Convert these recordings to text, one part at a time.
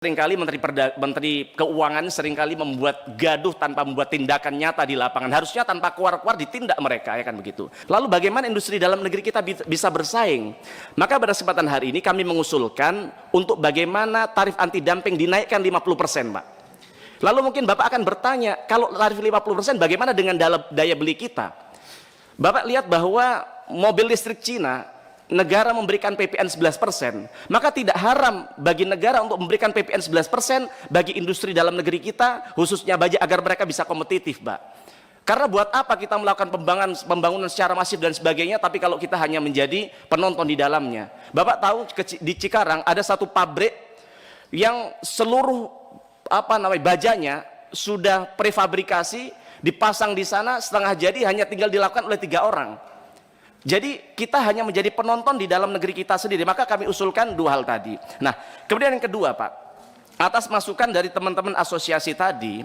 Seringkali Menteri Keuangan seringkali membuat gaduh tanpa membuat tindakan nyata di lapangan. Harusnya tanpa keluar-keluar ditindak mereka, ya kan begitu. Lalu bagaimana industri dalam negeri kita bisa bersaing? Maka pada kesempatan hari ini kami mengusulkan untuk bagaimana tarif anti dumping dinaikkan 50%, Pak. Lalu mungkin Bapak akan bertanya, kalau tarif 50% bagaimana dengan daya beli kita? Bapak lihat bahwa mobil listrik Cina negara memberikan PPN 11%, maka tidak haram bagi negara untuk memberikan PPN 11% bagi industri dalam negeri kita, khususnya baja, agar mereka bisa kompetitif, Pak. Karena buat apa kita melakukan pembangunan secara masif dan sebagainya, tapi kalau kita hanya menjadi penonton di dalamnya. Bapak tahu di Cikarang ada satu pabrik yang seluruh bajanya sudah prefabrikasi, dipasang di sana, setengah jadi, hanya tinggal dilakukan oleh 3 orang. Jadi kita hanya menjadi penonton di dalam negeri kita sendiri. Maka kami usulkan 2 hal tadi. Nah, kemudian yang kedua, Pak, atas masukan dari teman-teman asosiasi tadi,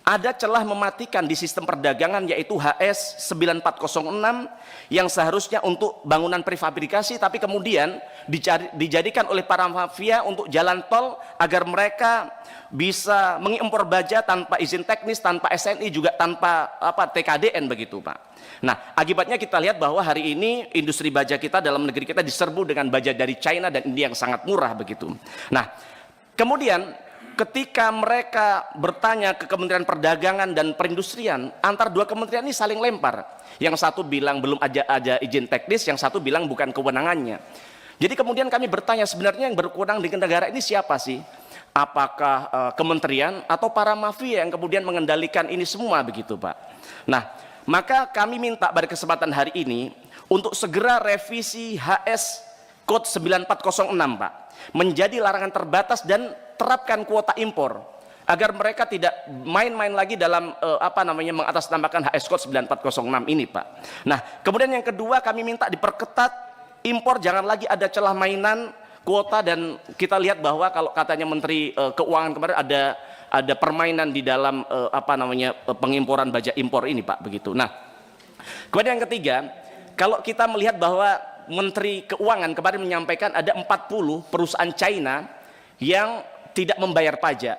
ada celah mematikan di sistem perdagangan, yaitu HS 9406 yang seharusnya untuk bangunan prefabrikasi, tapi kemudian dijadikan oleh para mafia untuk jalan tol agar mereka bisa mengimpor baja tanpa izin teknis, tanpa SNI, juga tanpa TKDN begitu, Pak. Nah, akibatnya kita lihat bahwa hari ini industri baja kita dalam negeri kita diserbu dengan baja dari China dan India yang sangat murah begitu. Nah, kemudian ketika mereka bertanya ke Kementerian Perdagangan dan Perindustrian, antar 2 kementerian ini saling lempar. Yang satu bilang belum ada izin teknis, yang satu bilang bukan kewenangannya. Jadi kemudian kami bertanya, sebenarnya yang berwenang dengan negara ini siapa sih? Apakah kementerian atau para mafia yang kemudian mengendalikan ini semua begitu, Pak? Nah, maka kami minta pada kesempatan hari ini untuk segera revisi HS Code 9406, Pak, menjadi larangan terbatas dan terapkan kuota impor agar mereka tidak main-main lagi dalam mengatasnamakan HS Code 9406 ini, Pak. Nah, kemudian yang kedua kami minta diperketat impor, jangan lagi ada celah mainan kuota, dan kita lihat bahwa kalau katanya Menteri Keuangan kemarin ada permainan di dalam pengimporan baja impor ini, Pak, begitu. Nah, kemudian yang ketiga, kalau kita melihat bahwa Menteri Keuangan kemarin menyampaikan ada 40 perusahaan China yang tidak membayar pajak.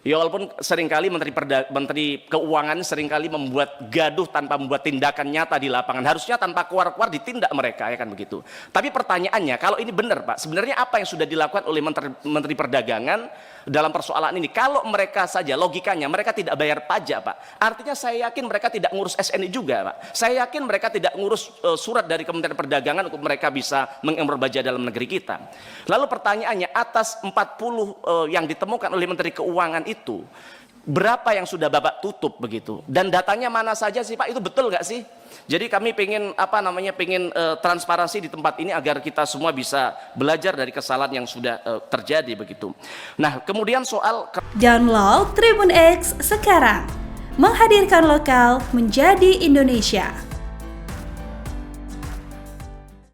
Ya, walaupun seringkali Menteri Keuangan seringkali membuat gaduh tanpa membuat tindakan nyata di lapangan. Harusnya tanpa keluar-keluar ditindak mereka, ya kan begitu. Tapi pertanyaannya, kalau ini benar, Pak, sebenarnya apa yang sudah dilakukan oleh Menteri Perdagangan dalam persoalan ini? Kalau mereka saja logikanya mereka tidak bayar pajak, Pak, artinya saya yakin mereka tidak ngurus SNI juga, Pak. Saya yakin mereka tidak ngurus surat dari Kementerian Perdagangan untuk mereka bisa mengimpor baja dalam negeri kita. Lalu pertanyaannya, atas 40 yang ditemukan oleh Menteri Keuangan itu, berapa yang sudah Bapak tutup begitu? Dan datanya mana saja sih, Pak? Itu betul nggak sih? Jadi kami pengen transparansi di tempat ini agar kita semua bisa belajar dari kesalahan yang sudah terjadi begitu. Nah, kemudian soal download Tribun X sekarang, menghadirkan lokal menjadi Indonesia.